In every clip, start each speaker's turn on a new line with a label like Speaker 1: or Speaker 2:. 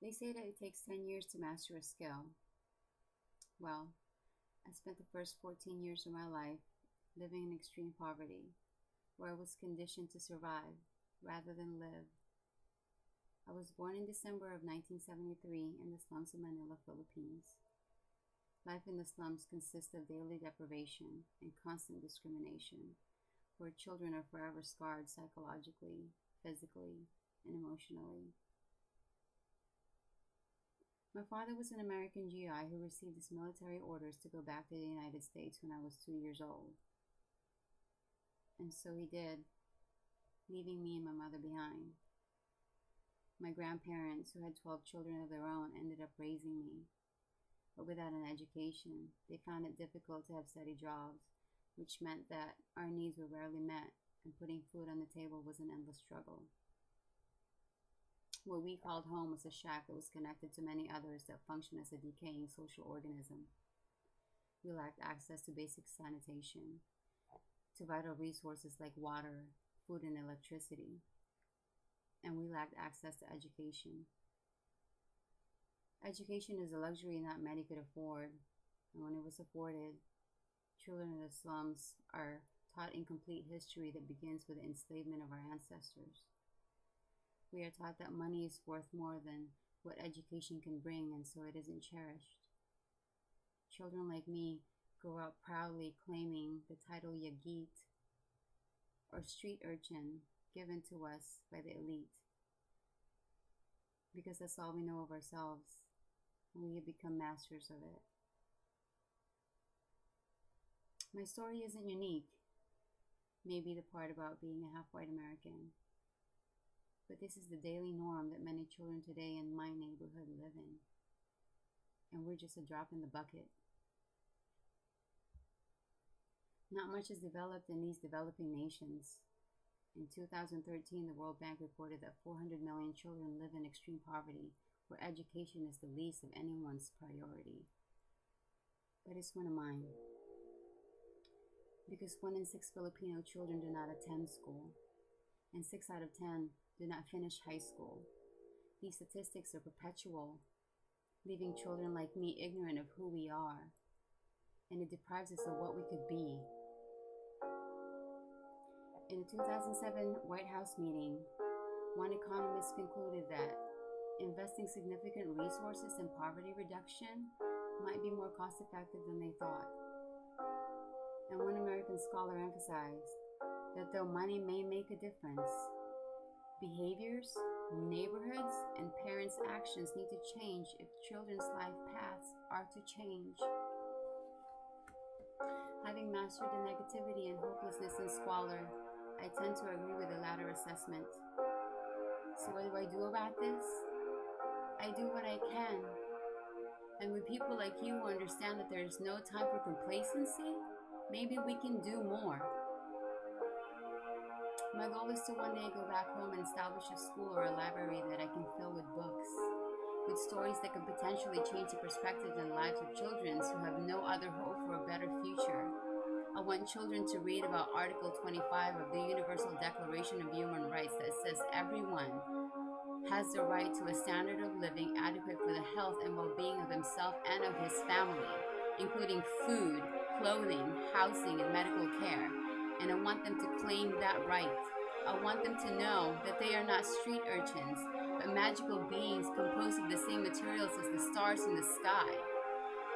Speaker 1: They say that it takes 10 years to master a skill. Well, I spent the first 14 years of my life living in extreme poverty, where I was conditioned to survive rather than live. I was born in December of 1973 in the slums of Manila, Philippines. Life in the slums consists of daily deprivation and constant discrimination, where children are forever scarred psychologically, physically, and emotionally. My father was an American GI who received his military orders to go back to the United States when I was 2 years old. And so he did, leaving me and my mother behind. My grandparents, who had 12 children of their own, ended up raising me. But without an education, they found it difficult to have steady jobs, which meant that our needs were rarely met, and putting food on the table was an endless struggle. What we called home was a shack that was connected to many others that functioned as a decaying social organism. We lacked access to basic sanitation, to vital resources like water, food, and electricity. And we lacked access to education. Education is a luxury not many could afford, and when it was afforded, children in the slums are taught incomplete history that begins with the enslavement of our ancestors. We are taught that money is worth more than what education can bring, and so it isn't cherished. Children like me grow up proudly claiming the title Yagit, or street urchin, given to us by the elite, because that's all we know of ourselves, and we have become masters of it. My story isn't unique, maybe the part about being a half-white American, but this is the daily norm that many children today in my neighborhood live in, and we're just a drop in the bucket. Not much is developed in these developing nations. In 2013, the World Bank reported that 400 million children live in extreme poverty, where education is the least of anyone's priority. But it's one of mine. Because 1 in 6 Filipino children do not attend school, and 6 out of 10 do not finish high school. These statistics are perpetual, leaving children like me ignorant of who we are, and it deprives us of what we could be. In a 2007 White House meeting, one economist concluded that investing significant resources in poverty reduction might be more cost-effective than they thought. And one American scholar emphasized that though money may make a difference, behaviors, neighborhoods, and parents' actions need to change if children's life paths are to change. Having mastered the negativity and hopelessness and squalor, I tend to agree with the latter assessment. So what do I do about this? I do what I can. And with people like you who understand that there is no time for complacency, maybe we can do more. My goal is to one day go back home and establish a school or a library that I can fill with books, with stories that could potentially change the perspectives and lives of children who have no other hope for a better future. I want children to read about Article 25 of the Universal Declaration of Human Rights that says everyone has the right to a standard of living adequate for the health and well-being of himself and of his family, including food, clothing, housing, and medical care. And I want them to claim that right. I want them to know that they are not street urchins, but magical beings composed of the same materials as the stars in the sky.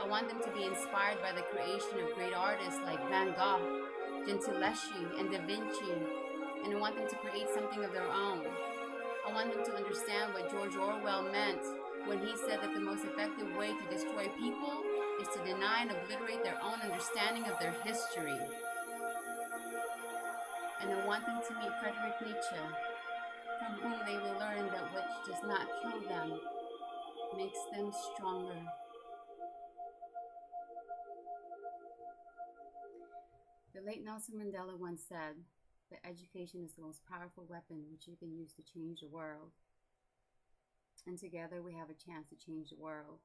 Speaker 1: I want them to be inspired by the creation of great artists like Van Gogh, Gentileschi, and Da Vinci, and I want them to create something of their own. I want them to understand what George Orwell meant when he said that the most effective way to destroy people is to deny and obliterate their own understanding of their history. And I want them to meet Friedrich Nietzsche, from whom they will learn that what does not kill them makes them stronger. The late Nelson Mandela once said that education is the most powerful weapon which you can use to change the world. And together we have a chance to change the world.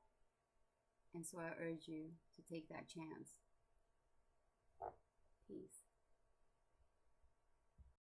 Speaker 1: And so I urge you to take that chance. Peace.